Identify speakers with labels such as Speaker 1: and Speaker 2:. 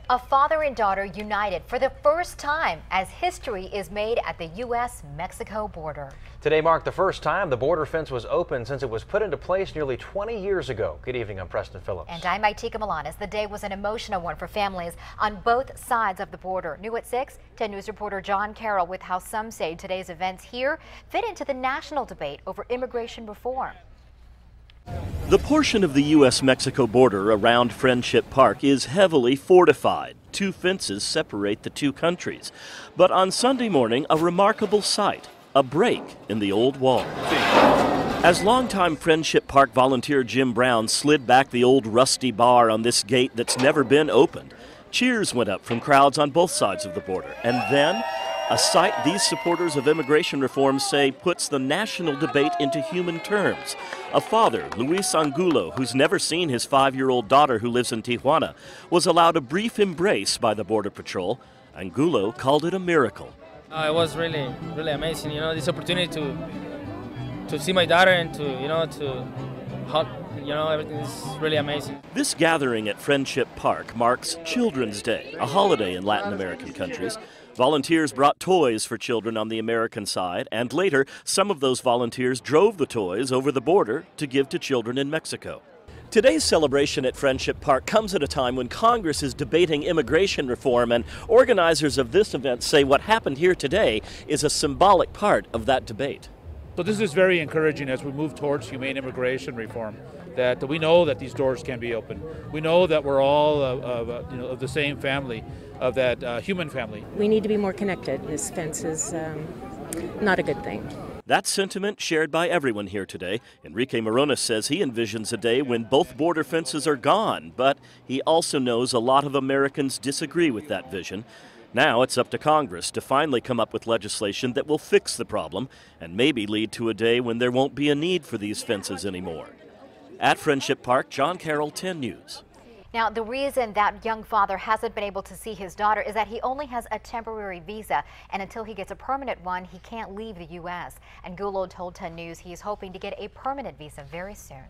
Speaker 1: A father and daughter united for the first time as history is made at the U.S.-Mexico border.
Speaker 2: Today marked the first time the border fence was open since it was put into place nearly 20 years ago. Good evening, I'm Preston Phillips.
Speaker 1: And I'm Maitika Milanes. The day was an emotional one for families on both sides of the border. New at 6, 10 News reporter John Carroll with how some say today's events here fit into the national debate over immigration reform.
Speaker 3: The portion of the U.S.-Mexico border around Friendship Park is heavily fortified. Two fences separate the two countries. But on Sunday morning, a remarkable sight, a break in the old wall. As longtime Friendship Park volunteer Jim Brown slid back the old rusty bar on this gate that's never been opened, cheers went up from crowds on both sides of the border. And then, a sight these supporters of immigration reform say puts the national debate into human terms. A father, Luis Angulo, who's never seen his 5-year-old daughter who lives in Tijuana, was allowed a brief embrace by the Border Patrol. Angulo called it a miracle.
Speaker 4: It was really amazing, this opportunity to see my daughter and to hug, everything is really amazing.
Speaker 3: This gathering at Friendship Park marks Children's Day, a holiday in Latin American countries. Volunteers brought toys for children on the American side, and later, some of those volunteers drove the toys over the border to give to children in Mexico. Today's celebration at Friendship Park comes at a time when Congress is debating immigration reform, and organizers of this event say what happened here today is a symbolic part of that debate.
Speaker 5: So this is very encouraging as we move towards humane immigration reform, that we know that these doors can be open. We know that we're all of the same family, of that human family.
Speaker 6: We need to be more connected. This fence is not a good thing.
Speaker 3: That sentiment shared by everyone here today. Enrique Morones says he envisions a day when both border fences are gone, but he also knows a lot of Americans disagree with that vision. Now it's up to Congress to finally come up with legislation that will fix the problem and maybe lead to a day when there won't be a need for these fences anymore. At Friendship Park, John Carroll, 10 News.
Speaker 1: Now, the reason that young father hasn't been able to see his daughter is that he only has a temporary visa, and until he gets a permanent one, he can't leave the U.S. And Angulo told 10 News he is hoping to get a permanent visa very soon.